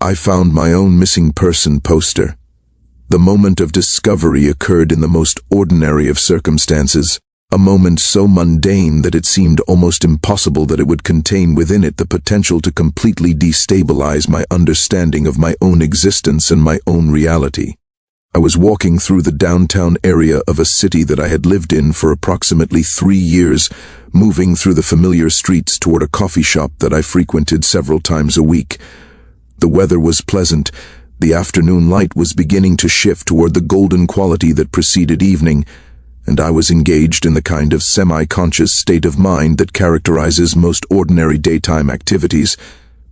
I found my own missing person poster. The moment of discovery occurred in the most ordinary of circumstances, a moment so mundane that it seemed almost impossible that it would contain within it the potential to completely destabilize my understanding of my own existence and my own reality. I was walking through the downtown area of a city that I had lived in for approximately 3 years, moving through the familiar streets toward a coffee shop that I frequented several times a week. The weather was pleasant. The afternoon light was beginning to shift toward the golden quality that preceded evening, and I was engaged in the kind of semi-conscious state of mind that characterizes most ordinary daytime activities,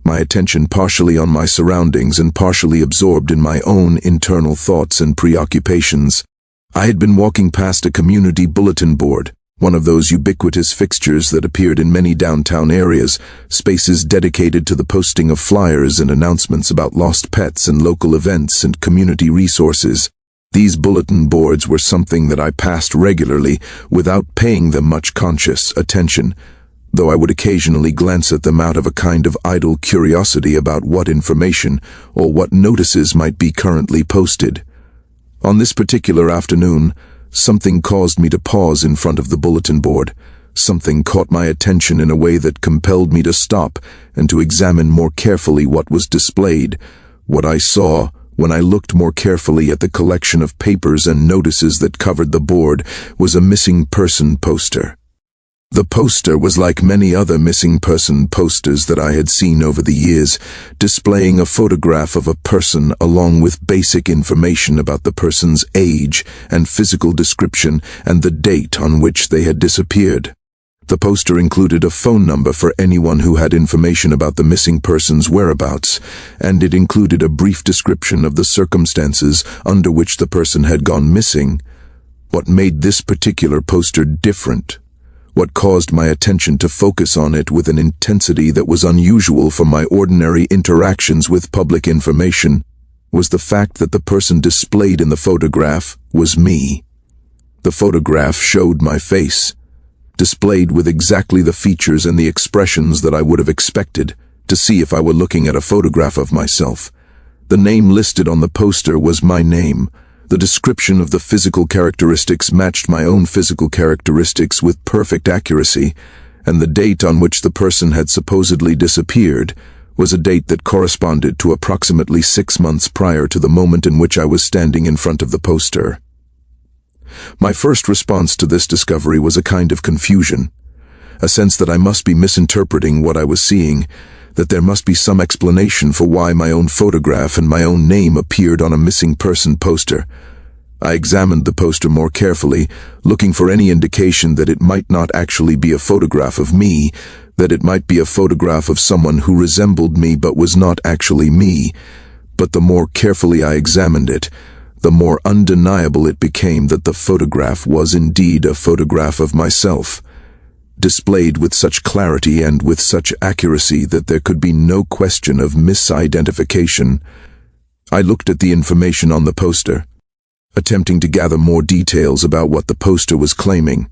my attention partially on my surroundings and partially absorbed in my own internal thoughts and preoccupations. I had been walking past a community bulletin board, one of those ubiquitous fixtures that appeared in many downtown areas, spaces dedicated to the posting of flyers and announcements about lost pets and local events and community resources. These bulletin boards were something that I passed regularly without paying them much conscious attention, though I would occasionally glance at them out of a kind of idle curiosity about what information or what notices might be currently posted. On this particular afternoon, something caused me to pause in front of the bulletin board. Something caught my attention in a way that compelled me to stop and to examine more carefully what was displayed. What I saw, when I looked more carefully at the collection of papers and notices that covered the board, was a missing person poster. The poster was like many other missing person posters that I had seen over the years, displaying a photograph of a person along with basic information about the person's age and physical description and the date on which they had disappeared. The poster included a phone number for anyone who had information about the missing person's whereabouts, and it included a brief description of the circumstances under which the person had gone missing. What made this particular poster different, what caused my attention to focus on it with an intensity that was unusual for my ordinary interactions with public information, was the fact that the person displayed in the photograph was me. The photograph showed my face, displayed with exactly the features and the expressions that I would have expected to see if I were looking at a photograph of myself. The name listed on the poster was my name. The description of the physical characteristics matched my own physical characteristics with perfect accuracy, and the date on which the person had supposedly disappeared was a date that corresponded to approximately 6 months prior to the moment in which I was standing in front of the poster. My first response to this discovery was a kind of confusion, a sense that I must be misinterpreting what I was seeing, that there must be some explanation for why my own photograph and my own name appeared on a missing person poster. I examined the poster more carefully, looking for any indication that it might not actually be a photograph of me, that it might be a photograph of someone who resembled me but was not actually me. But the more carefully I examined it, the more undeniable it became that the photograph was indeed a photograph of myself, displayed with such clarity and with such accuracy that there could be no question of misidentification. I looked at the information on the poster, attempting to gather more details about what the poster was claiming.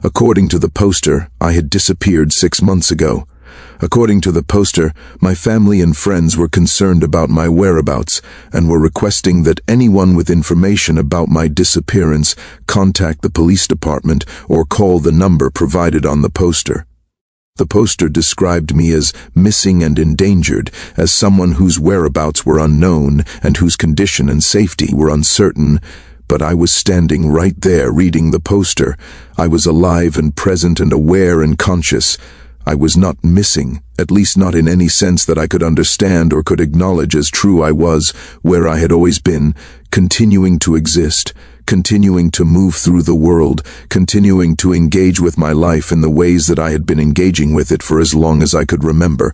According to the poster, I had disappeared 6 months ago. According to the poster, my family and friends were concerned about my whereabouts and were requesting that anyone with information about my disappearance contact the police department or call the number provided on the poster. The poster described me as missing and endangered, as someone whose whereabouts were unknown and whose condition and safety were uncertain. But I was standing right there reading the poster. I was alive and present and aware and conscious. I was not missing, at least not in any sense that I could understand or could acknowledge as true. I was where I had always been, continuing to exist, continuing to move through the world, continuing to engage with my life in the ways that I had been engaging with it for as long as I could remember.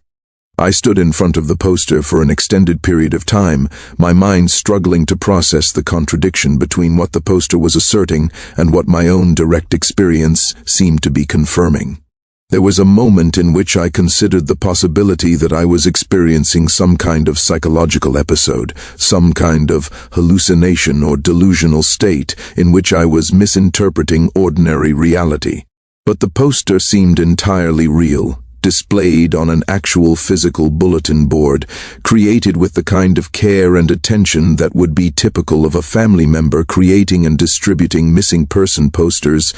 I stood in front of the poster for an extended period of time, my mind struggling to process the contradiction between what the poster was asserting and what my own direct experience seemed to be confirming. There was a moment in which I considered the possibility that I was experiencing some kind of psychological episode, some kind of hallucination or delusional state in which I was misinterpreting ordinary reality. But the poster seemed entirely real, displayed on an actual physical bulletin board, created with the kind of care and attention that would be typical of a family member creating and distributing missing person posters.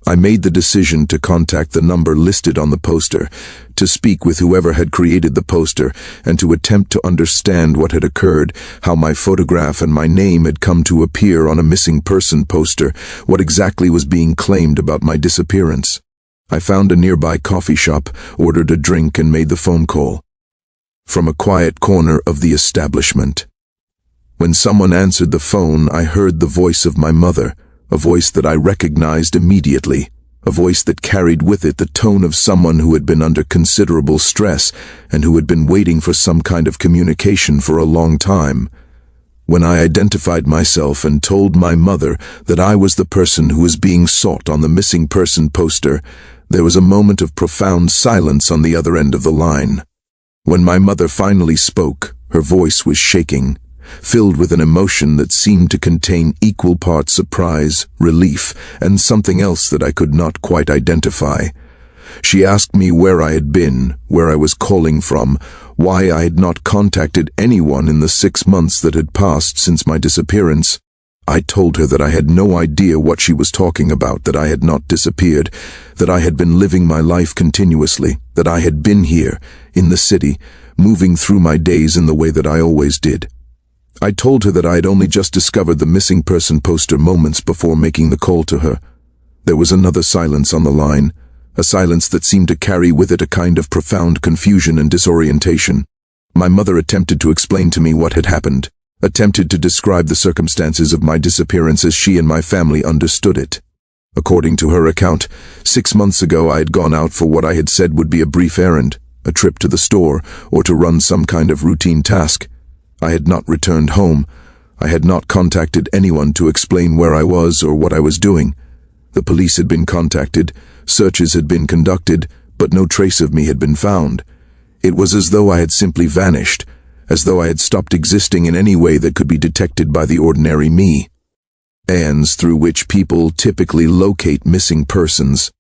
I made the decision to contact the number listed on the poster, to speak with whoever had created the poster, and to attempt to understand what had occurred, how my photograph and my name had come to appear on a missing person poster, what exactly was being claimed about my disappearance. I found a nearby coffee shop, ordered a drink, and made the phone call. From a quiet corner of the establishment. When someone answered the phone, I heard the voice of my mother, a voice that I recognized immediately, a voice that carried with it the tone of someone who had been under considerable stress and who had been waiting for some kind of communication for a long time. When I identified myself and told my mother that I was the person who was being sought on the missing person poster, there was a moment of profound silence on the other end of the line. When my mother finally spoke, her voice was shaking, filled with an emotion that seemed to contain equal parts surprise, relief, and something else that I could not quite identify. She asked me where I had been, where I was calling from, why I had not contacted anyone in the 6 months that had passed since my disappearance. I told her that I had no idea what she was talking about, that I had not disappeared, that I had been living my life continuously, that I had been here, in the city, moving through my days in the way that I always did. I told her that I had only just discovered the missing person poster moments before making the call to her. There was another silence on the line, a silence that seemed to carry with it a kind of profound confusion and disorientation. My mother attempted to explain to me what had happened, attempted to describe the circumstances of my disappearance as she and my family understood it. According to her account, 6 months ago I had gone out for what I had said would be a brief errand, a trip to the store, or to run some kind of routine task. I had not returned home. I had not contacted anyone to explain where I was or what I was doing. The police had been contacted, searches had been conducted, but no trace of me had been found. It was as though I had simply vanished, as though I had stopped existing in any way that could be detected by the ordinary me. Bands through which people typically locate missing persons.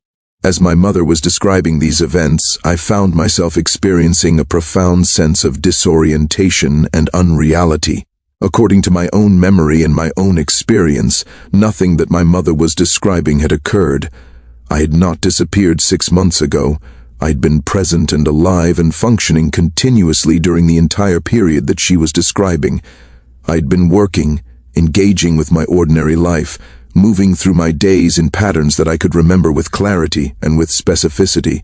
As my mother was describing these events, I found myself experiencing a profound sense of disorientation and unreality. According to my own memory and my own experience, nothing that my mother was describing had occurred. I had not disappeared 6 months ago. I had been present and alive and functioning continuously during the entire period that she was describing. I had been working, engaging with my ordinary life, moving through my days in patterns that I could remember with clarity and with specificity.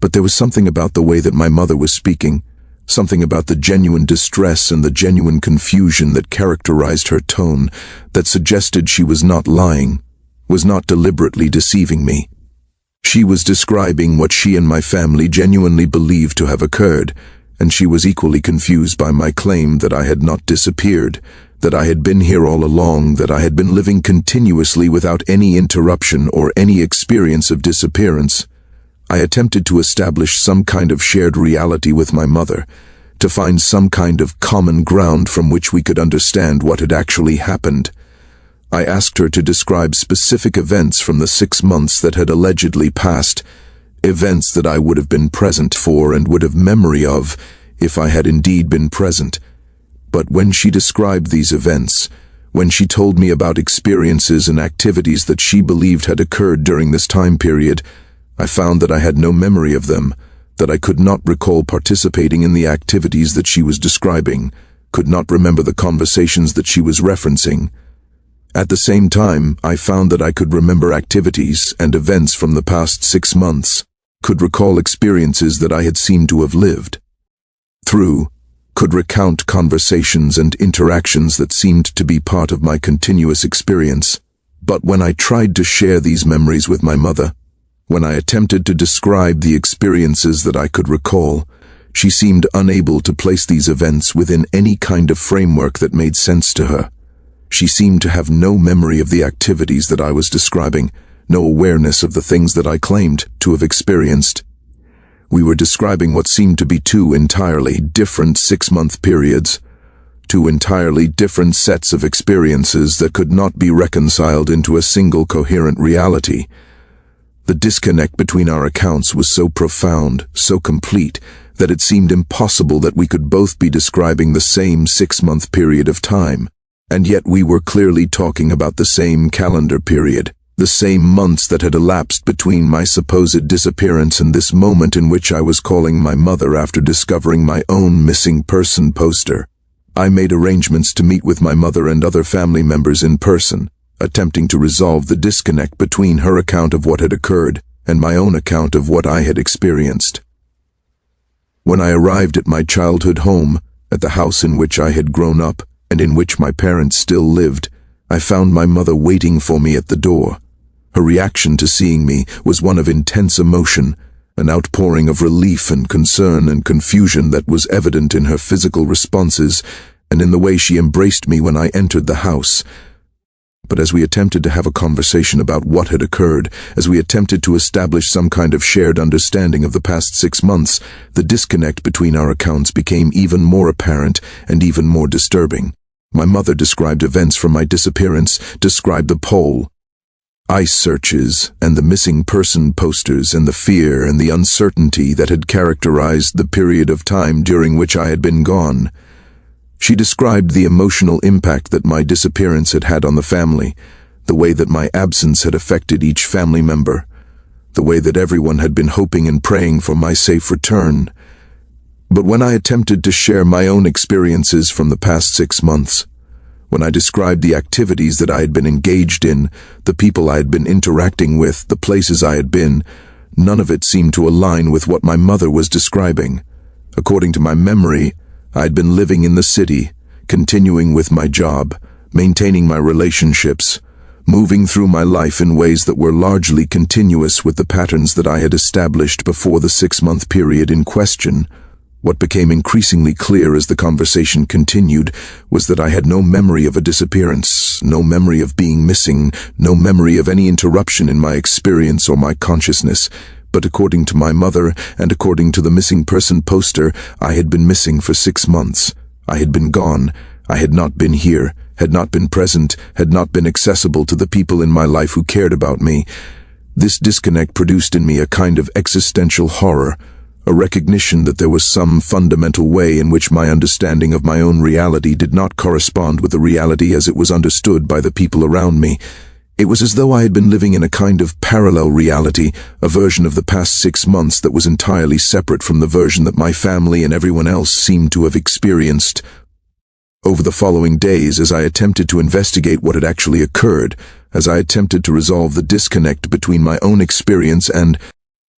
But there was something about the way that my mother was speaking, something about the genuine distress and the genuine confusion that characterized her tone, that suggested she was not lying, was not deliberately deceiving me. She was describing what she and my family genuinely believed to have occurred, and she was equally confused by my claim that I had not disappeared, that I had been here all along, that I had been living continuously without any interruption or any experience of disappearance. I attempted to establish some kind of shared reality with my mother, to find some kind of common ground from which we could understand what had actually happened. I asked her to describe specific events from the 6 months that had allegedly passed, events that I would have been present for and would have memory of if I had indeed been present. But when she described these events, when she told me about experiences and activities that she believed had occurred during this time period, I found that I had no memory of them, that I could not recall participating in the activities that she was describing, could not remember the conversations that she was referencing. At the same time, I found that I could remember activities and events from the past 6 months, could recall experiences that I had seemed to have lived through, could recount conversations and interactions that seemed to be part of my continuous experience. But when I tried to share these memories with my mother, when I attempted to describe the experiences that I could recall, she seemed unable to place these events within any kind of framework that made sense to her. She seemed to have no memory of the activities that I was describing, no awareness of the things that I claimed to have experienced. We were describing what seemed to be 2 entirely different 6-month periods, 2 entirely different sets of experiences that could not be reconciled into a single coherent reality. The disconnect between our accounts was so profound, so complete, that it seemed impossible that we could both be describing the same 6-month period of time, and yet we were clearly talking about the same calendar period, the same months that had elapsed between my supposed disappearance and this moment in which I was calling my mother after discovering my own missing person poster. I made arrangements to meet with my mother and other family members in person, attempting to resolve the disconnect between her account of what had occurred and my own account of what I had experienced. When I arrived at my childhood home, at the house in which I had grown up and in which my parents still lived, I found my mother waiting for me at the door. Her reaction to seeing me was one of intense emotion, an outpouring of relief and concern and confusion that was evident in her physical responses and in the way she embraced me when I entered the house. But as we attempted to have a conversation about what had occurred, as we attempted to establish some kind of shared understanding of the past 6 months, the disconnect between our accounts became even more apparent and even more disturbing. My mother described events from my disappearance, described the poll, ICE searches, and the missing person posters, and the fear and the uncertainty that had characterized the period of time during which I had been gone. She described the emotional impact that my disappearance had had on the family, the way that my absence had affected each family member, the way that everyone had been hoping and praying for my safe return. But when I attempted to share my own experiences from the past 6 months, when I described the activities that I had been engaged in, the people I had been interacting with, the places I had been, none of it seemed to align with what my mother was describing. According to my memory, I had been living in the city, continuing with my job, maintaining my relationships, moving through my life in ways that were largely continuous with the patterns that I had established before the 6-month period in question. What became increasingly clear as the conversation continued was that I had no memory of a disappearance, no memory of being missing, no memory of any interruption in my experience or my consciousness. But according to my mother and according to the missing person poster, I had been missing for 6 months. I had been gone. I had not been here, had not been present, had not been accessible to the people in my life who cared about me. This disconnect produced in me a kind of existential horror, a recognition that there was some fundamental way in which my understanding of my own reality did not correspond with the reality as it was understood by the people around me. It was as though I had been living in a kind of parallel reality, a version of the past 6 months that was entirely separate from the version that my family and everyone else seemed to have experienced. Over the following days, as I attempted to investigate what had actually occurred, as I attempted to resolve the disconnect between my own experience and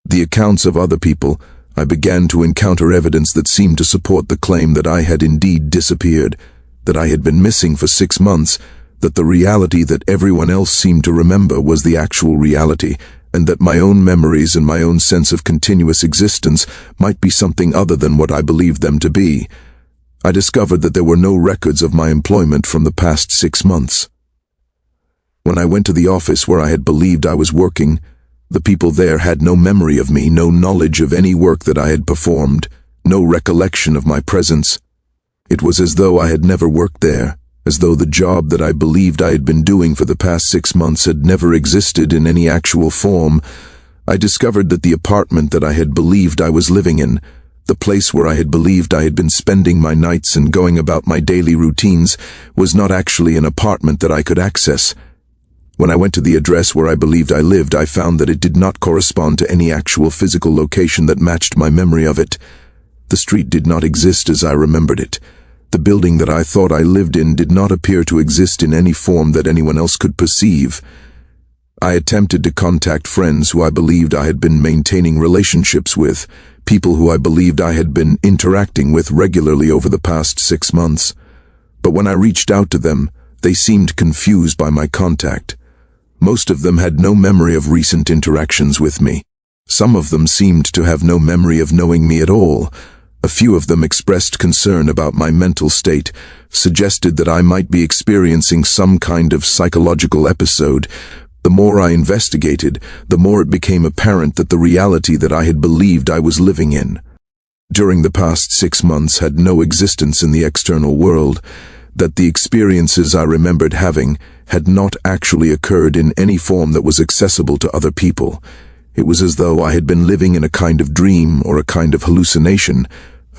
the accounts of other people, I began to encounter evidence that seemed to support the claim that I had indeed disappeared, that I had been missing for 6 months, that the reality that everyone else seemed to remember was the actual reality, and that my own memories and my own sense of continuous existence might be something other than what I believed them to be. I discovered that there were no records of my employment from the past 6 months. When I went to the office where I had believed I was working, the people there had no memory of me, no knowledge of any work that I had performed, no recollection of my presence. It was as though I had never worked there, as though the job that I believed I had been doing for the past 6 months had never existed in any actual form. I discovered that the apartment that I had believed I was living in, the place where I had believed I had been spending my nights and going about my daily routines, was not actually an apartment that I could access. When I went to the address where I believed I lived, I found that it did not correspond to any actual physical location that matched my memory of it. The street did not exist as I remembered it. The building that I thought I lived in did not appear to exist in any form that anyone else could perceive. I attempted to contact friends who I believed I had been maintaining relationships with, people who I believed I had been interacting with regularly over the past 6 months. But when I reached out to them, they seemed confused by my contact. Most of them had no memory of recent interactions with me. Some of them seemed to have no memory of knowing me at all. A few of them expressed concern about my mental state, suggested that I might be experiencing some kind of psychological episode. The more I investigated, the more it became apparent that the reality that I had believed I was living in during the past 6 months had no existence in the external world, that the experiences I remembered having had not actually occurred in any form that was accessible to other people. It was as though I had been living in a kind of dream or a kind of hallucination,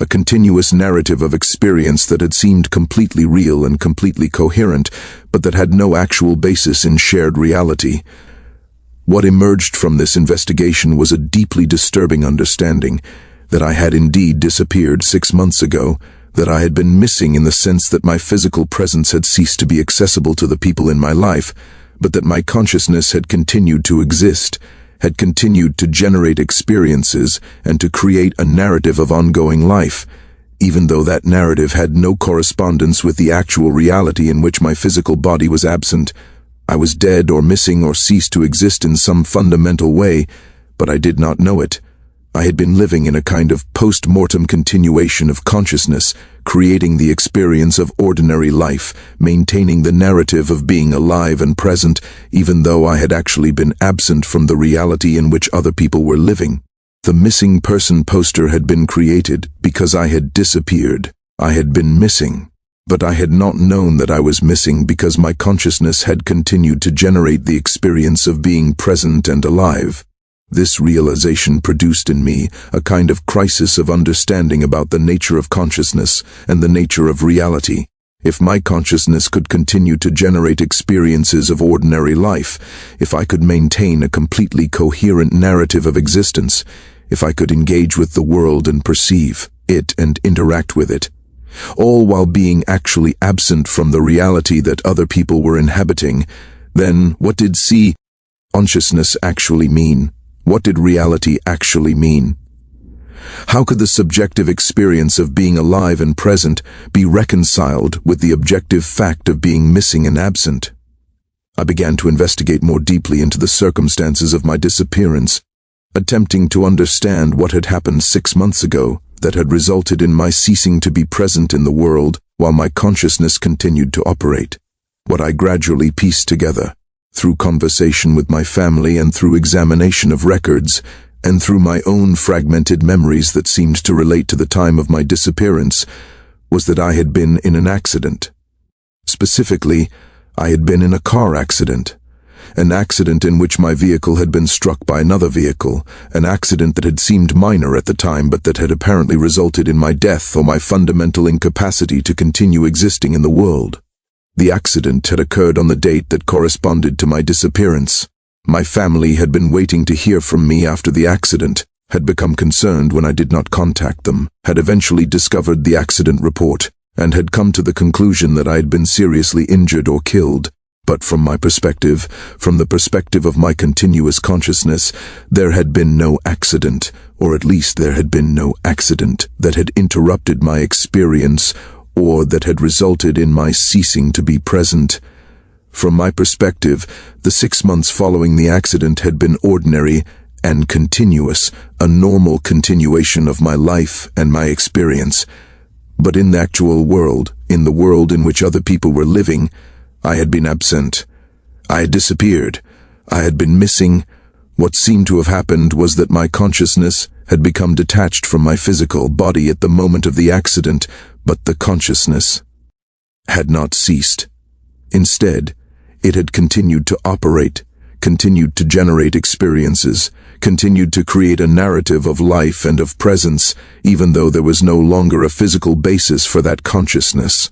a continuous narrative of experience that had seemed completely real and completely coherent, but that had no actual basis in shared reality. What emerged from this investigation was a deeply disturbing understanding that I had indeed disappeared 6 months ago, that I had been missing in the sense that my physical presence had ceased to be accessible to the people in my life, but that my consciousness had continued to exist, had continued to generate experiences and to create a narrative of ongoing life, even though that narrative had no correspondence with the actual reality in which my physical body was absent. I was dead or missing or ceased to exist in some fundamental way, but I did not know it. I had been living in a kind of post-mortem continuation of consciousness, creating the experience of ordinary life, maintaining the narrative of being alive and present, even though I had actually been absent from the reality in which other people were living. The missing person poster had been created because I had disappeared. I had been missing. But I had not known that I was missing because my consciousness had continued to generate the experience of being present and alive. This realization produced in me a kind of crisis of understanding about the nature of consciousness and the nature of reality. If my consciousness could continue to generate experiences of ordinary life, if I could maintain a completely coherent narrative of existence, if I could engage with the world and perceive it and interact with it, all while being actually absent from the reality that other people were inhabiting, then what did consciousness actually mean? What did reality actually mean? How could the subjective experience of being alive and present be reconciled with the objective fact of being missing and absent? I began to investigate more deeply into the circumstances of my disappearance, attempting to understand what had happened 6 months ago that had resulted in my ceasing to be present in the world while my consciousness continued to operate. What I gradually pieced together, through conversation with my family and through examination of records, and through my own fragmented memories that seemed to relate to the time of my disappearance, was that I had been in an accident. Specifically, I had been in a car accident. An accident in which my vehicle had been struck by another vehicle, an accident that had seemed minor at the time but that had apparently resulted in my death or my fundamental incapacity to continue existing in the world. The accident had occurred on the date that corresponded to my disappearance. My family had been waiting to hear from me after the accident, had become concerned when I did not contact them, had eventually discovered the accident report, and had come to the conclusion that I had been seriously injured or killed. But from my perspective, from the perspective of my continuous consciousness, there had been no accident, or at least there had been no accident that had interrupted my experience or that had resulted in my ceasing to be present. From my perspective, the 6 months following the accident had been ordinary and continuous, a normal continuation of my life and my experience. But in the actual world, in the world in which other people were living, I had been absent. I had disappeared. I had been missing. What seemed to have happened was that my consciousness had become detached from my physical body at the moment of the accident, but the consciousness had not ceased. Instead, it had continued to operate, continued to generate experiences, continued to create a narrative of life and of presence, even though there was no longer a physical basis for that consciousness.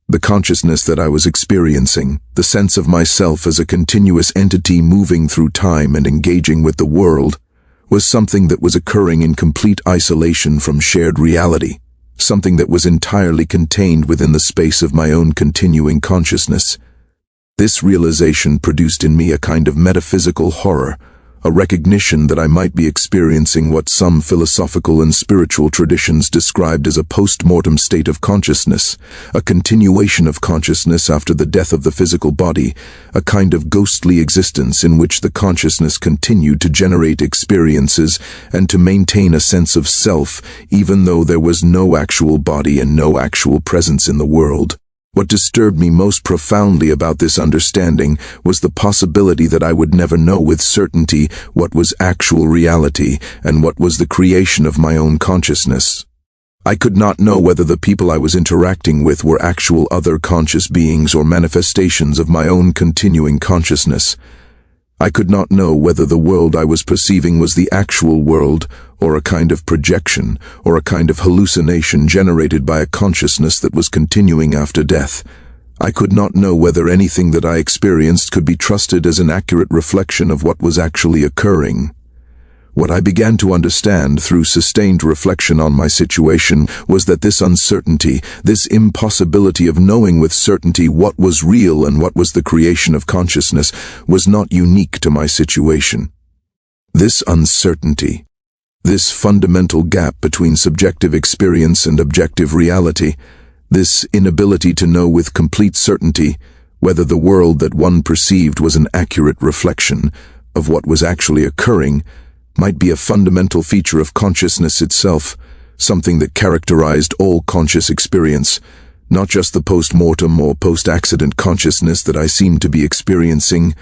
The consciousness that I was experiencing, the sense of myself as a continuous entity moving through time and engaging with the world, was something that was occurring in complete isolation from shared reality, something that was entirely contained within the space of my own continuing consciousness. This realization produced in me a kind of metaphysical horror, a recognition that I might be experiencing what some philosophical and spiritual traditions described as a post-mortem state of consciousness, a continuation of consciousness after the death of the physical body, a kind of ghostly existence in which the consciousness continued to generate experiences and to maintain a sense of self, even though there was no actual body and no actual presence in the world. What disturbed me most profoundly about this understanding was the possibility that I would never know with certainty what was actual reality and what was the creation of my own consciousness. I could not know whether the people I was interacting with were actual other conscious beings or manifestations of my own continuing consciousness. I could not know whether the world I was perceiving was the actual world, or a kind of projection, or a kind of hallucination generated by a consciousness that was continuing after death. I could not know whether anything that I experienced could be trusted as an accurate reflection of what was actually occurring. What I began to understand through sustained reflection on my situation was that this uncertainty, this impossibility of knowing with certainty what was real and what was the creation of consciousness, was not unique to my situation. This uncertainty, this fundamental gap between subjective experience and objective reality, this inability to know with complete certainty whether the world that one perceived was an accurate reflection of what was actually occurring, might be a fundamental feature of consciousness itself, something that characterized all conscious experience, not just the post-mortem or post-accident consciousness that I seemed to be experiencing.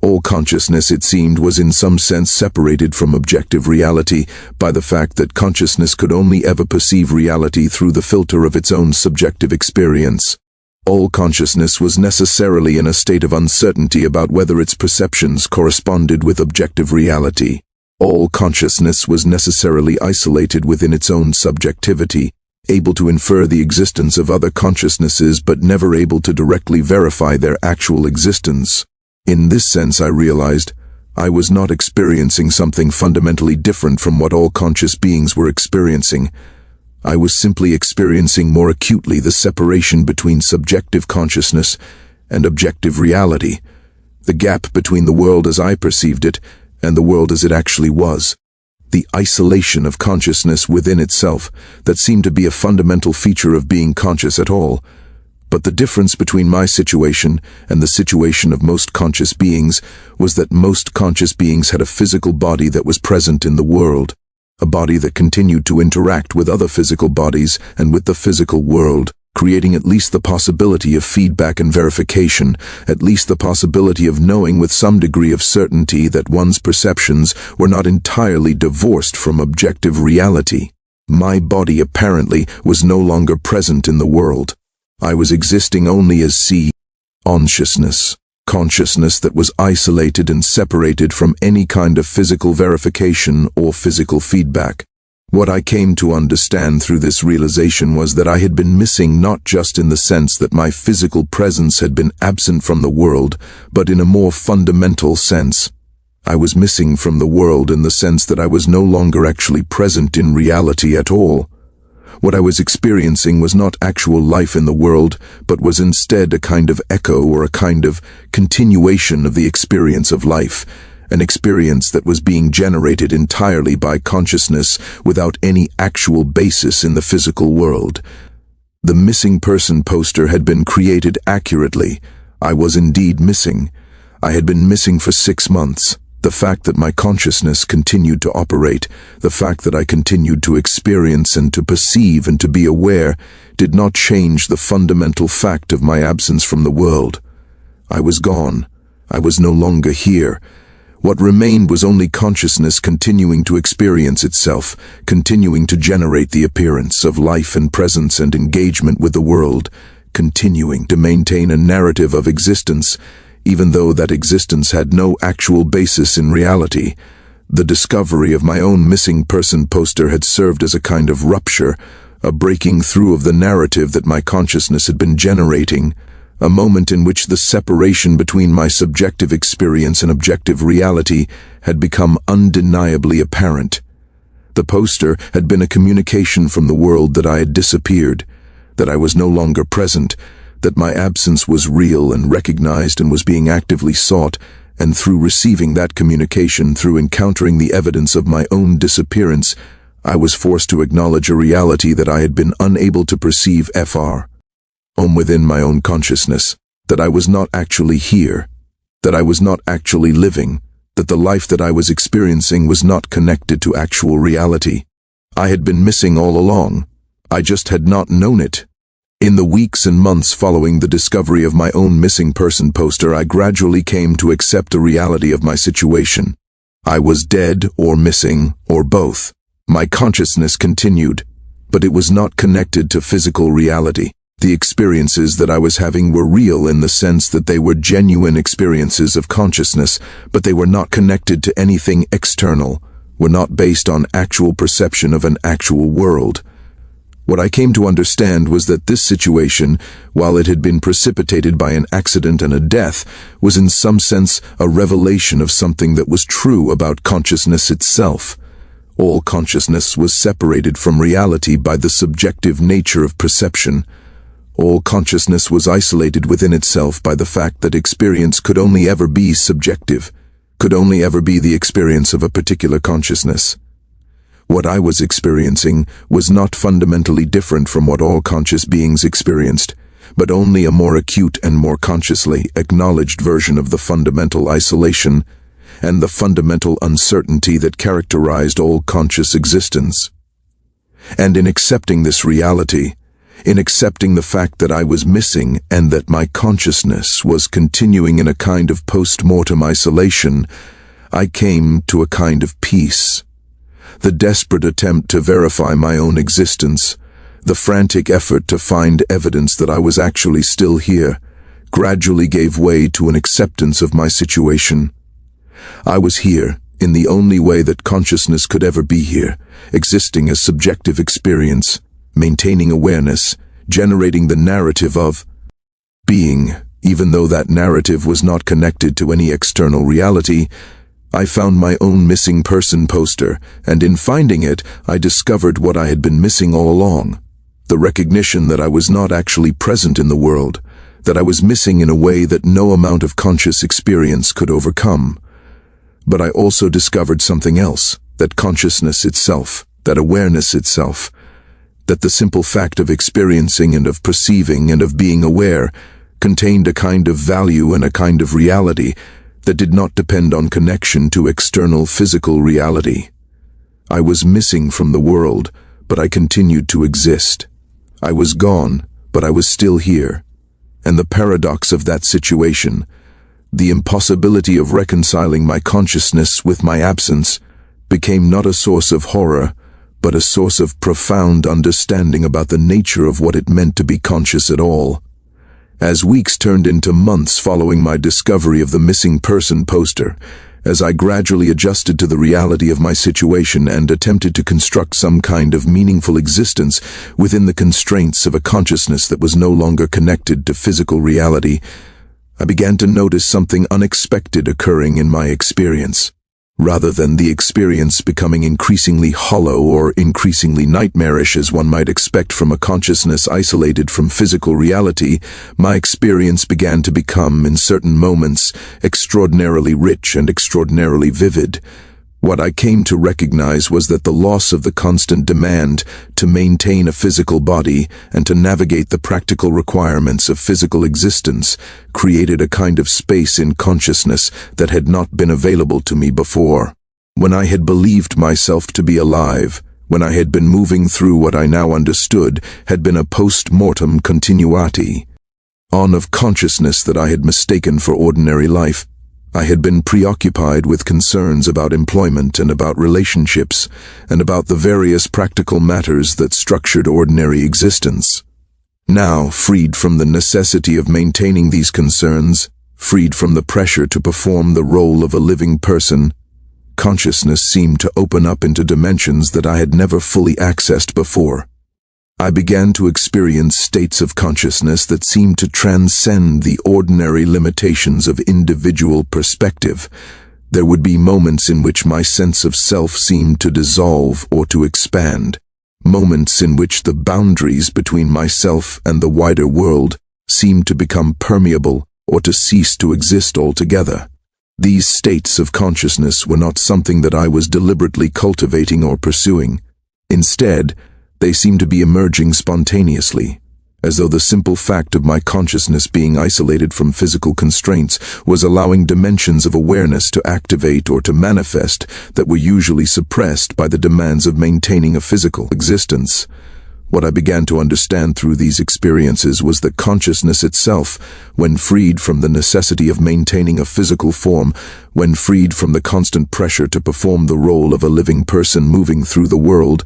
All consciousness, it seemed, was in some sense separated from objective reality by the fact that consciousness could only ever perceive reality through the filter of its own subjective experience. All consciousness was necessarily in a state of uncertainty about whether its perceptions corresponded with objective reality. All consciousness was necessarily isolated within its own subjectivity, able to infer the existence of other consciousnesses but never able to directly verify their actual existence. In this sense, I realized I was not experiencing something fundamentally different from what all conscious beings were experiencing. I was simply experiencing more acutely the separation between subjective consciousness and objective reality, the gap between the world as I perceived it and the world as it actually was, the isolation of consciousness within itself that seemed to be a fundamental feature of being conscious at all. But the difference between my situation and the situation of most conscious beings was that most conscious beings had a physical body that was present in the world, a body that continued to interact with other physical bodies and with the physical world, creating at least the possibility of feedback and verification, at least the possibility of knowing with some degree of certainty that one's perceptions were not entirely divorced from objective reality. My body apparently was no longer present in the world. I was existing only as consciousness that was isolated and separated from any kind of physical verification or physical feedback. What I came to understand through this realization was that I had been missing not just in the sense that my physical presence had been absent from the world, but in a more fundamental sense. I was missing from the world in the sense that I was no longer actually present in reality at all. What I was experiencing was not actual life in the world, but was instead a kind of echo or a kind of continuation of the experience of life, an experience that was being generated entirely by consciousness without any actual basis in the physical world. The missing person poster had been created accurately. I was indeed missing. I had been missing for 6 months. The fact that my consciousness continued to operate, the fact that I continued to experience and to perceive and to be aware, did not change the fundamental fact of my absence from the world. I was gone. I was no longer here. What remained was only consciousness continuing to experience itself, continuing to generate the appearance of life and presence and engagement with the world, continuing to maintain a narrative of existence, even though that existence had no actual basis in reality. The discovery of my own missing person poster had served as a kind of rupture, a breaking through of the narrative that my consciousness had been generating, a moment in which the separation between my subjective experience and objective reality had become undeniably apparent. The poster had been a communication from the world that I had disappeared, that I was no longer present, that my absence was real and recognized and was being actively sought, and through receiving that communication, through encountering the evidence of my own disappearance, I was forced to acknowledge a reality that I had been unable to perceive within my own consciousness, that I was not actually here, that I was not actually living, that the life that I was experiencing was not connected to actual reality. I had been missing all along. I just had not known it. In the weeks and months following the discovery of my own missing person poster, I gradually came to accept the reality of my situation. I was dead or missing, or both. My consciousness continued, but it was not connected to physical reality. The experiences that I was having were real in the sense that they were genuine experiences of consciousness, but they were not connected to anything external, were not based on actual perception of an actual world. What I came to understand was that this situation, while it had been precipitated by an accident and a death, was in some sense a revelation of something that was true about consciousness itself. All consciousness was separated from reality by the subjective nature of perception. All consciousness was isolated within itself by the fact that experience could only ever be subjective, could only ever be the experience of a particular consciousness. What I was experiencing was not fundamentally different from what all conscious beings experienced, but only a more acute and more consciously acknowledged version of the fundamental isolation and the fundamental uncertainty that characterized all conscious existence. And in accepting this reality, in accepting the fact that I was missing and that my consciousness was continuing in a kind of post-mortem isolation, I came to a kind of peace. The desperate attempt to verify my own existence, the frantic effort to find evidence that I was actually still here, gradually gave way to an acceptance of my situation. I was here, in the only way that consciousness could ever be here, existing as subjective experience, maintaining awareness, generating the narrative of being, even though that narrative was not connected to any external reality. I found my own missing person poster, and in finding it, I discovered what I had been missing all along. The recognition that I was not actually present in the world, that I was missing in a way that no amount of conscious experience could overcome. But I also discovered something else, that consciousness itself, that awareness itself, that the simple fact of experiencing and of perceiving and of being aware contained a kind of value and a kind of reality that did not depend on connection to external physical reality. I was missing from the world, but I continued to exist. I was gone, but I was still here. And the paradox of that situation, the impossibility of reconciling my consciousness with my absence, became not a source of horror, but a source of profound understanding about the nature of what it meant to be conscious at all. As weeks turned into months following my discovery of the missing person poster, as I gradually adjusted to the reality of my situation and attempted to construct some kind of meaningful existence within the constraints of a consciousness that was no longer connected to physical reality, I began to notice something unexpected occurring in my experience. Rather than the experience becoming increasingly hollow or increasingly nightmarish as one might expect from a consciousness isolated from physical reality, my experience began to become, in certain moments, extraordinarily rich and extraordinarily vivid. What I came to recognize was that the loss of the constant demand to maintain a physical body and to navigate the practical requirements of physical existence created a kind of space in consciousness that had not been available to me before. When I had believed myself to be alive, when I had been moving through what I now understood had been a post-mortem continuity, on of consciousness that I had mistaken for ordinary life, I had been preoccupied with concerns about employment and about relationships and about the various practical matters that structured ordinary existence. Now, freed from the necessity of maintaining these concerns, freed from the pressure to perform the role of a living person, consciousness seemed to open up into dimensions that I had never fully accessed before. I began to experience states of consciousness that seemed to transcend the ordinary limitations of individual perspective. There would be moments in which my sense of self seemed to dissolve or to expand, moments in which the boundaries between myself and the wider world seemed to become permeable or to cease to exist altogether. These states of consciousness were not something that I was deliberately cultivating or pursuing. Instead, they seemed to be emerging spontaneously, as though the simple fact of my consciousness being isolated from physical constraints was allowing dimensions of awareness to activate or to manifest that were usually suppressed by the demands of maintaining a physical existence. What I began to understand through these experiences was that consciousness itself, when freed from the necessity of maintaining a physical form, when freed from the constant pressure to perform the role of a living person moving through the world,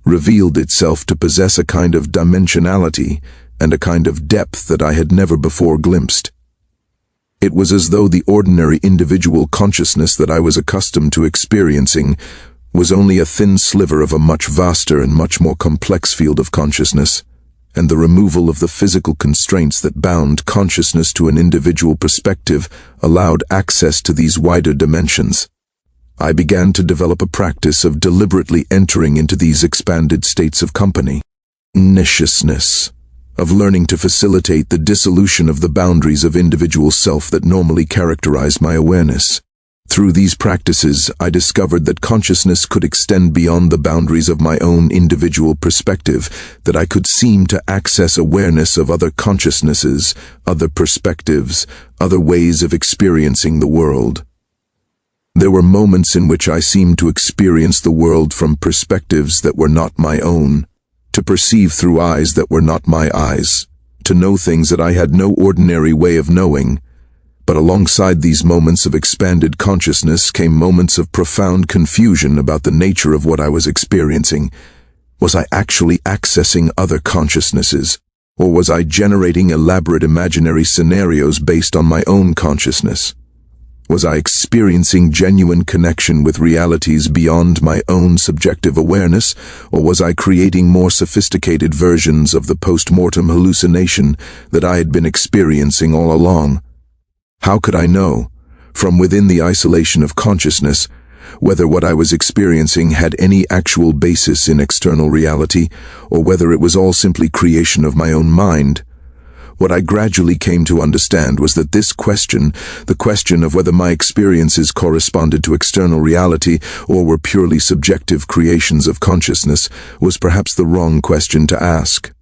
revealed itself to possess a kind of dimensionality, and a kind of depth that I had never before glimpsed. It was as though the ordinary individual consciousness that I was accustomed to experiencing was only a thin sliver of a much vaster and much more complex field of consciousness, and the removal of the physical constraints that bound consciousness to an individual perspective allowed access to these wider dimensions. I began to develop a practice of deliberately entering into these expanded states of consciousness, of learning to facilitate the dissolution of the boundaries of individual self that normally characterize my awareness. Through these practices, I discovered that consciousness could extend beyond the boundaries of my own individual perspective, that I could seem to access awareness of other consciousnesses, other perspectives, other ways of experiencing the world. There were moments in which I seemed to experience the world from perspectives that were not my own, to perceive through eyes that were not my eyes, to know things that I had no ordinary way of knowing. But alongside these moments of expanded consciousness came moments of profound confusion about the nature of what I was experiencing. Was I actually accessing other consciousnesses, or was I generating elaborate imaginary scenarios based on my own consciousness? Was I experiencing genuine connection with realities beyond my own subjective awareness, or was I creating more sophisticated versions of the post-mortem hallucination that I had been experiencing all along? How could I know, from within the isolation of consciousness, whether what I was experiencing had any actual basis in external reality, or whether it was all simply creation of my own mind? What I gradually came to understand was that this question, the question of whether my experiences corresponded to external reality or were purely subjective creations of consciousness, was perhaps the wrong question to ask.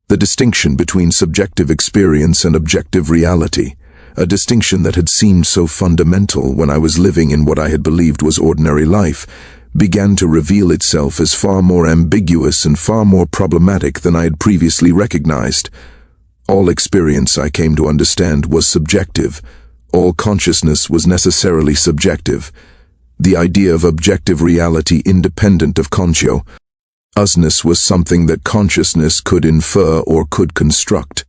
The distinction between subjective experience and objective reality, a distinction that had seemed so fundamental when I was living in what I had believed was ordinary life, began to reveal itself as far more ambiguous and far more problematic than I had previously recognized. All experience, I came to understand, was subjective. All consciousness was necessarily subjective. The idea of objective reality independent of consciousness was something that consciousness could infer or could construct,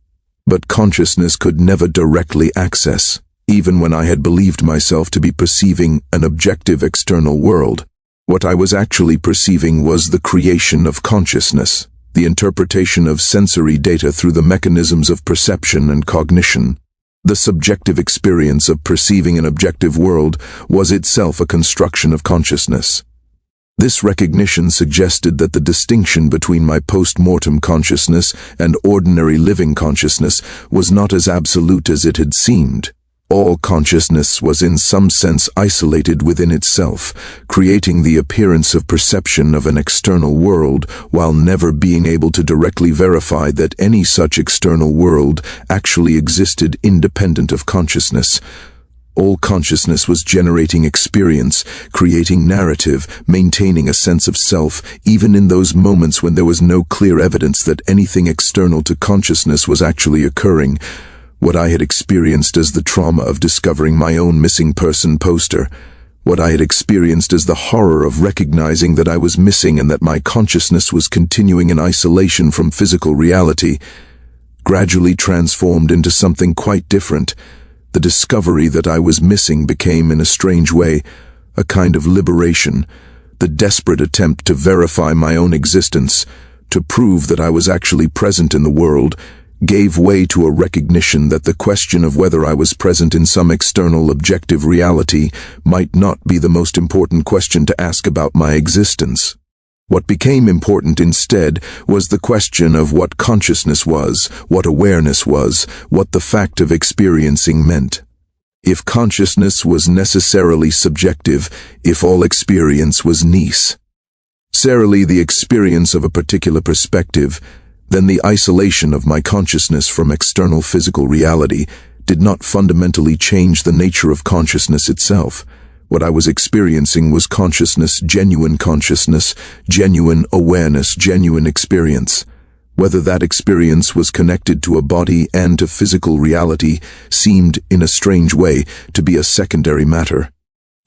but consciousness could never directly access, even when I had believed myself to be perceiving an objective external world. What I was actually perceiving was the creation of consciousness, the interpretation of sensory data through the mechanisms of perception and cognition. The subjective experience of perceiving an objective world was itself a construction of consciousness. This recognition suggested that the distinction between my post-mortem consciousness and ordinary living consciousness was not as absolute as it had seemed. All consciousness was in some sense isolated within itself, creating the appearance of perception of an external world while never being able to directly verify that any such external world actually existed independent of consciousness. All consciousness was generating experience, creating narrative, maintaining a sense of self, even in those moments when there was no clear evidence that anything external to consciousness was actually occurring. What I had experienced as the trauma of discovering my own missing person poster, what I had experienced as the horror of recognizing that I was missing and that my consciousness was continuing in isolation from physical reality, gradually transformed into something quite different. The discovery that I was missing became, in a strange way, a kind of liberation, the desperate attempt to verify my own existence, to prove that I was actually present in the world, gave way to a recognition that the question of whether I was present in some external objective reality might not be the most important question to ask about my existence. What became important instead was the question of what consciousness was, what awareness was, what the fact of experiencing meant. If consciousness was necessarily subjective, if all experience was necessarily the experience of a particular perspective, then the isolation of my consciousness from external physical reality did not fundamentally change the nature of consciousness itself. What I was experiencing was consciousness, genuine awareness, genuine experience. Whether that experience was connected to a body and to physical reality seemed, in a strange way, to be a secondary matter.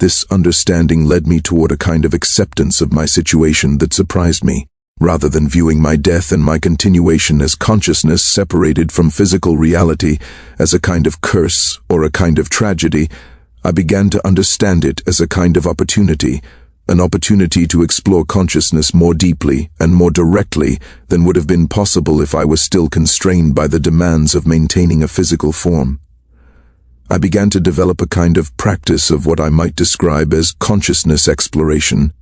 This understanding led me toward a kind of acceptance of my situation that surprised me. Rather than viewing my death and my continuation as consciousness separated from physical reality, as a kind of curse or a kind of tragedy, I began to understand it as a kind of opportunity, an opportunity to explore consciousness more deeply and more directly than would have been possible if I was still constrained by the demands of maintaining a physical form. I began to develop a kind of practice of what I might describe as consciousness exploration,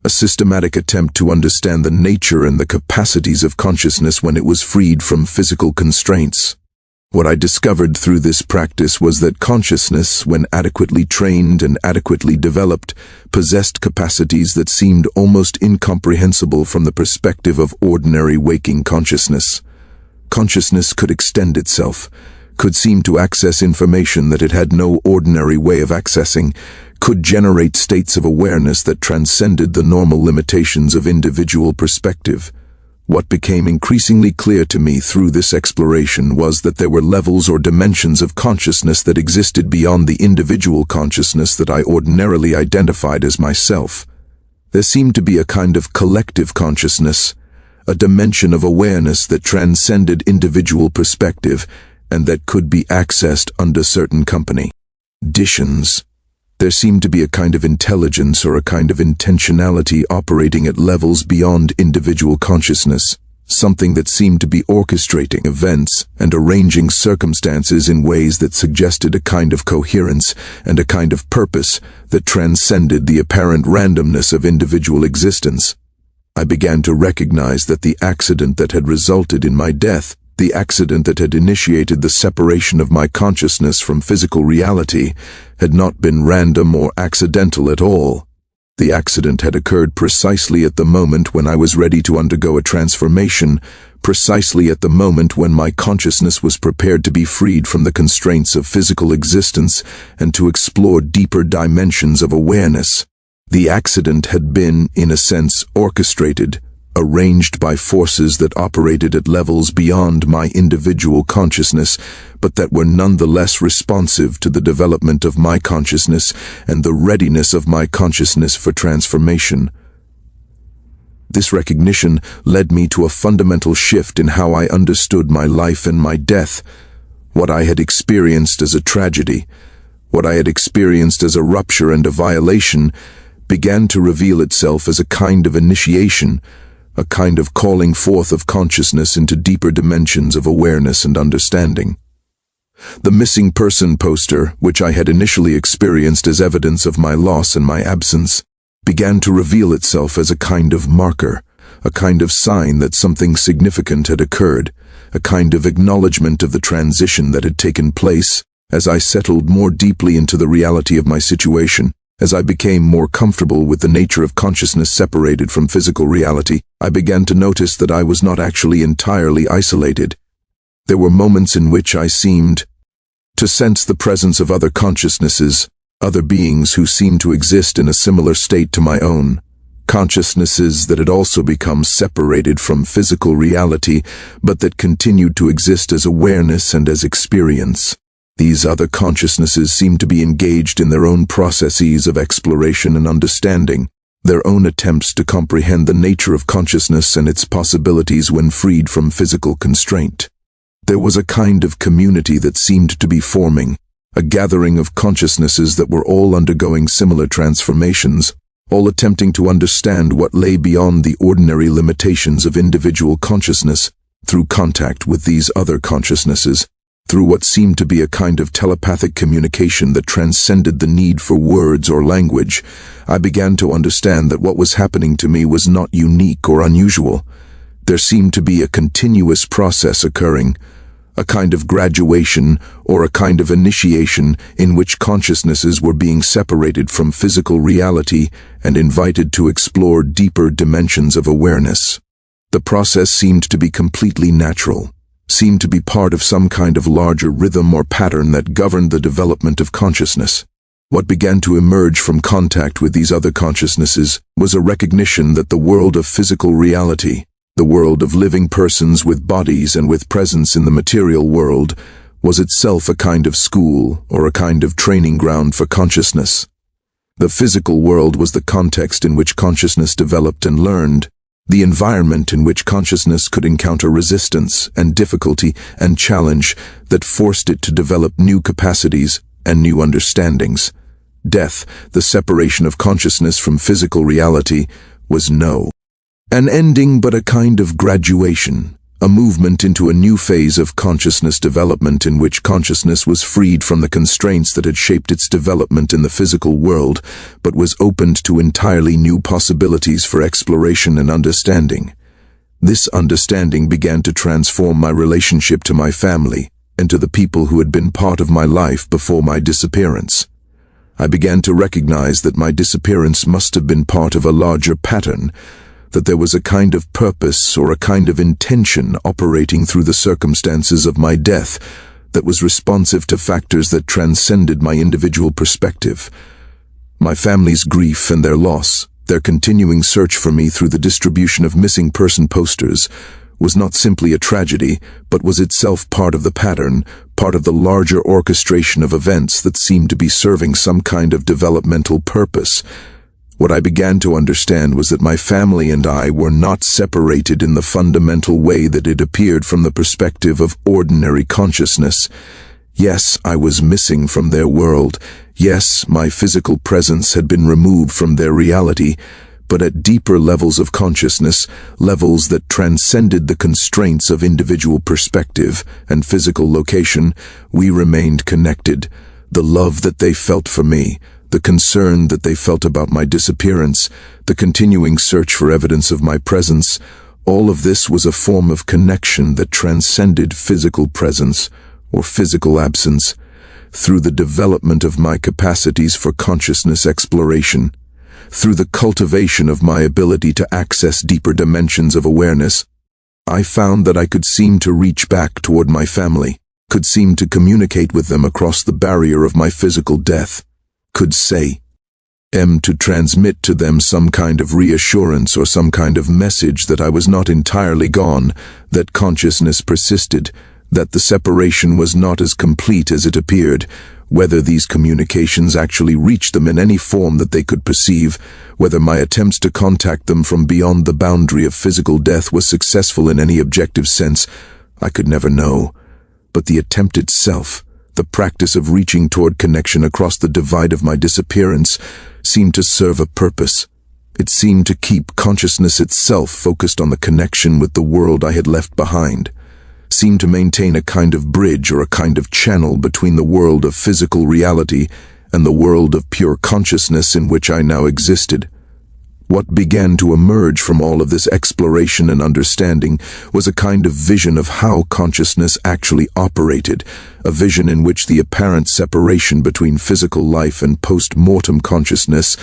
a systematic attempt to understand the nature and the capacities of consciousness when it was freed from physical constraints. What I discovered through this practice was that consciousness, when adequately trained and adequately developed, possessed capacities that seemed almost incomprehensible from the perspective of ordinary waking consciousness. Consciousness could extend itself, could seem to access information that it had no ordinary way of accessing, could generate states of awareness that transcended the normal limitations of individual perspective. What became increasingly clear to me through this exploration was that there were levels or dimensions of consciousness that existed beyond the individual consciousness that I ordinarily identified as myself. There seemed to be a kind of collective consciousness, a dimension of awareness that transcended individual perspective and that could be accessed under certain company conditions. There seemed to be a kind of intelligence or a kind of intentionality operating at levels beyond individual consciousness, something that seemed to be orchestrating events and arranging circumstances in ways that suggested a kind of coherence and a kind of purpose that transcended the apparent randomness of individual existence. I began to recognize that the accident that had resulted in my death, the accident that had initiated the separation of my consciousness from physical reality, had not been random or accidental at all. The accident had occurred precisely at the moment when I was ready to undergo a transformation, precisely at the moment when my consciousness was prepared to be freed from the constraints of physical existence and to explore deeper dimensions of awareness. The accident had been, in a sense, orchestrated, arranged by forces that operated at levels beyond my individual consciousness, but that were nonetheless responsive to the development of my consciousness and the readiness of my consciousness for transformation. This recognition led me to a fundamental shift in how I understood my life and my death. What I had experienced as a tragedy, what I had experienced as a rupture and a violation, began to reveal itself as a kind of initiation, a kind of calling forth of consciousness into deeper dimensions of awareness and understanding. The missing person poster, which I had initially experienced as evidence of my loss and my absence, began to reveal itself as a kind of marker, a kind of sign that something significant had occurred, a kind of acknowledgement of the transition that had taken place. As I settled more deeply into the reality of my situation, as I became more comfortable with the nature of consciousness separated from physical reality, I began to notice that I was not actually entirely isolated. There were moments in which I seemed to sense the presence of other consciousnesses, other beings who seemed to exist in a similar state to my own, consciousnesses that had also become separated from physical reality, but that continued to exist as awareness and as experience. These other consciousnesses seemed to be engaged in their own processes of exploration and understanding, their own attempts to comprehend the nature of consciousness and its possibilities when freed from physical constraint. There was a kind of community that seemed to be forming, a gathering of consciousnesses that were all undergoing similar transformations, all attempting to understand what lay beyond the ordinary limitations of individual consciousness through contact with these other consciousnesses, through what seemed to be a kind of telepathic communication that transcended the need for words or language. I began to understand that what was happening to me was not unique or unusual. There seemed to be a continuous process occurring, a kind of graduation or a kind of initiation in which consciousnesses were being separated from physical reality and invited to explore deeper dimensions of awareness. The process seemed to be completely natural, seemed to be part of some kind of larger rhythm or pattern that governed the development of consciousness. What began to emerge from contact with these other consciousnesses was a recognition that the world of physical reality, the world of living persons with bodies and with presence in the material world, was itself a kind of school or a kind of training ground for consciousness. The physical world was the context in which consciousness developed and learned. The environment in which consciousness could encounter resistance and difficulty and challenge that forced it to develop new capacities and new understandings. Death, the separation of consciousness from physical reality, was no an ending but a kind of graduation, a movement into a new phase of consciousness development in which consciousness was freed from the constraints that had shaped its development in the physical world, but was opened to entirely new possibilities for exploration and understanding. This understanding began to transform my relationship to my family and to the people who had been part of my life before my disappearance. I began to recognize that my disappearance must have been part of a larger pattern, that there was a kind of purpose or a kind of intention operating through the circumstances of my death that was responsive to factors that transcended my individual perspective. My family's grief and their loss, their continuing search for me through the distribution of missing person posters, was not simply a tragedy, but was itself part of the pattern, part of the larger orchestration of events that seemed to be serving some kind of developmental purpose. What I began to understand was that my family and I were not separated in the fundamental way that it appeared from the perspective of ordinary consciousness. Yes, I was missing from their world. Yes, my physical presence had been removed from their reality, but at deeper levels of consciousness, levels that transcended the constraints of individual perspective and physical location, we remained connected. The love that they felt for me, the concern that they felt about my disappearance, the continuing search for evidence of my presence, all of this was a form of connection that transcended physical presence or physical absence. Through the development of my capacities for consciousness exploration, through the cultivation of my ability to access deeper dimensions of awareness, I found that I could seem to reach back toward my family, could seem to communicate with them across the barrier of my physical death, could say, to transmit to them some kind of reassurance or some kind of message that I was not entirely gone, that consciousness persisted, that the separation was not as complete as it appeared. Whether these communications actually reached them in any form that they could perceive, whether my attempts to contact them from beyond the boundary of physical death was successful in any objective sense, I could never know. But the attempt itself, the practice of reaching toward connection across the divide of my disappearance, seemed to serve a purpose. It seemed to keep consciousness itself focused on the connection with the world I had left behind, seemed to maintain a kind of bridge or a kind of channel between the world of physical reality and the world of pure consciousness in which I now existed. What began to emerge from all of this exploration and understanding was a kind of vision of how consciousness actually operated, a vision in which the apparent separation between physical life and post-mortem consciousness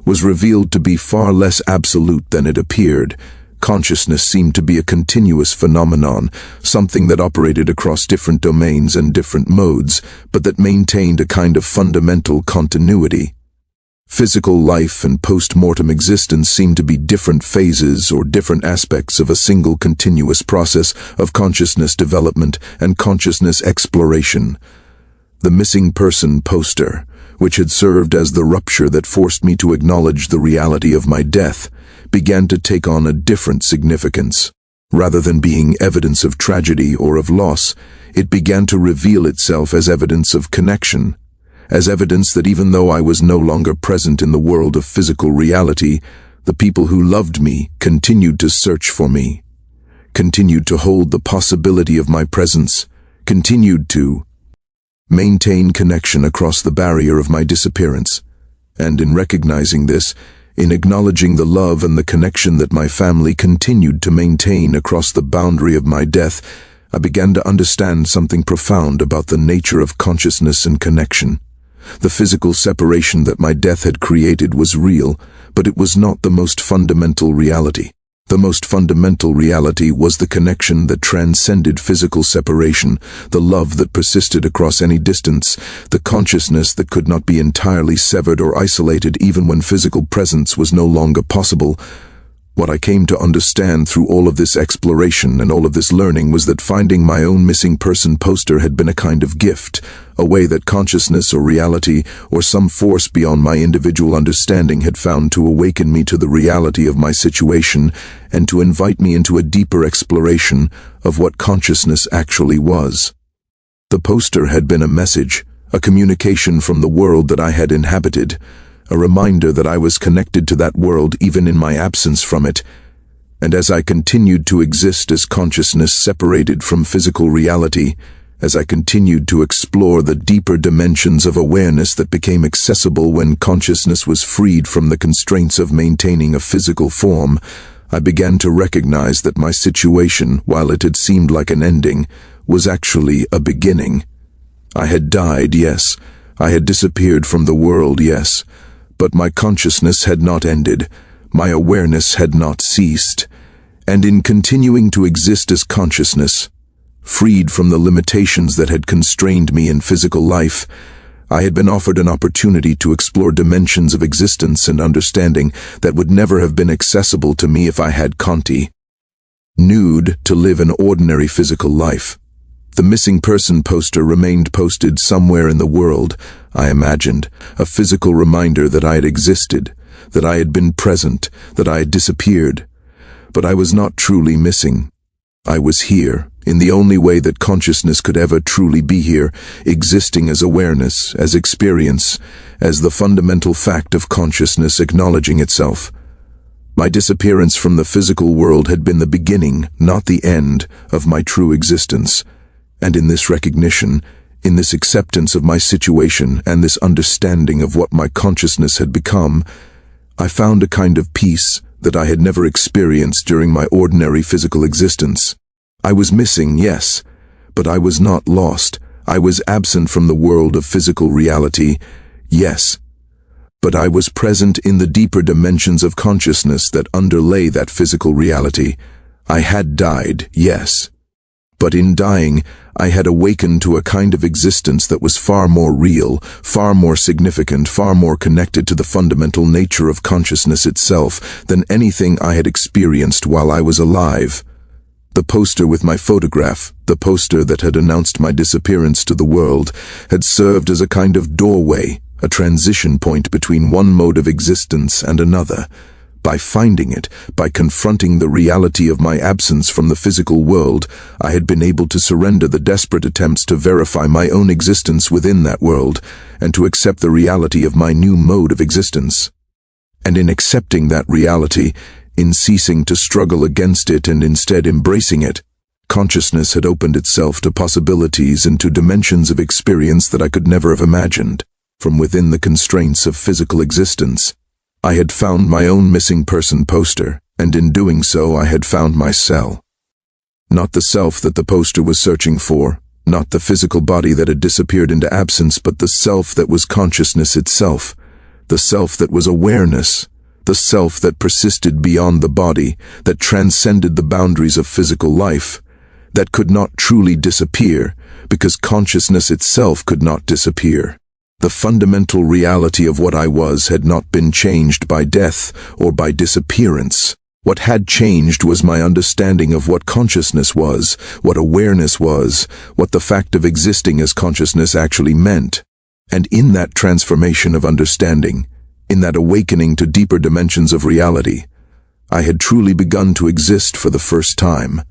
was revealed to be far less absolute than it appeared. Consciousness seemed to be a continuous phenomenon, something that operated across different domains and different modes, but that maintained a kind of fundamental continuity. Physical life and post-mortem existence seemed to be different phases or different aspects of a single continuous process of consciousness development and consciousness exploration. The missing person poster, which had served as the rupture that forced me to acknowledge the reality of my death, began to take on a different significance. Rather than being evidence of tragedy or of loss, it began to reveal itself as evidence of connection, as evidence that even though I was no longer present in the world of physical reality, the people who loved me continued to search for me, continued to hold the possibility of my presence, continued to maintain connection across the barrier of my disappearance. And in recognizing this, in acknowledging the love and the connection that my family continued to maintain across the boundary of my death, I began to understand something profound about the nature of consciousness and connection. The physical separation that my death had created was real, but it was not the most fundamental reality. The most fundamental reality was the connection that transcended physical separation, the love that persisted across any distance, the consciousness that could not be entirely severed or isolated even when physical presence was no longer possible. What I came to understand through all of this exploration and all of this learning was that finding my own missing person poster had been a kind of gift, a way that consciousness or reality or some force beyond my individual understanding had found to awaken me to the reality of my situation and to invite me into a deeper exploration of what consciousness actually was. The poster had been a message, a communication from the world that I had inhabited, a reminder that I was connected to that world even in my absence from it. And as I continued to exist as consciousness separated from physical reality, as I continued to explore the deeper dimensions of awareness that became accessible when consciousness was freed from the constraints of maintaining a physical form, I began to recognize that my situation, while it had seemed like an ending, was actually a beginning. I had died, yes. I had disappeared from the world, yes. But my consciousness had not ended. My awareness had not ceased. And in continuing to exist as consciousness, freed from the limitations that had constrained me in physical life, I had been offered an opportunity to explore dimensions of existence and understanding that would never have been accessible to me if I had Conti. Nude to live an ordinary physical life. The missing person poster remained posted somewhere in the world, I imagined, a physical reminder that I had existed, that I had been present, that I had disappeared. But I was not truly missing. I was here, in the only way that consciousness could ever truly be here, existing as awareness, as experience, as the fundamental fact of consciousness acknowledging itself. My disappearance from the physical world had been the beginning, not the end, of my true existence. And in this recognition, in this acceptance of my situation and this understanding of what my consciousness had become, I found a kind of peace that I had never experienced during my ordinary physical existence. I was missing, yes, but I was not lost. I was absent from the world of physical reality, yes, but I was present in the deeper dimensions of consciousness that underlay that physical reality. I had died, yes. But in dying, I had awakened to a kind of existence that was far more real, far more significant, far more connected to the fundamental nature of consciousness itself than anything I had experienced while I was alive. The poster with my photograph, the poster that had announced my disappearance to the world, had served as a kind of doorway, a transition point between one mode of existence and another. By finding it, by confronting the reality of my absence from the physical world, I had been able to surrender the desperate attempts to verify my own existence within that world, and to accept the reality of my new mode of existence. And in accepting that reality, in ceasing to struggle against it and instead embracing it, consciousness had opened itself to possibilities and to dimensions of experience that I could never have imagined. From within the constraints of physical existence, I had found my own missing person poster, and in doing so I had found my cell. Not the self that the poster was searching for, not the physical body that had disappeared into absence, but the self that was consciousness itself, the self that was awareness, the self that persisted beyond the body, that transcended the boundaries of physical life, that could not truly disappear, because consciousness itself could not disappear. The fundamental reality of what I was had not been changed by death or by disappearance. What had changed was my understanding of what consciousness was, what awareness was, what the fact of existing as consciousness actually meant. And in that transformation of understanding, in that awakening to deeper dimensions of reality, I had truly begun to exist for the first time.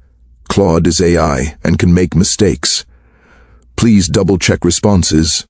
Claude is AI and can make mistakes. Please double-check responses.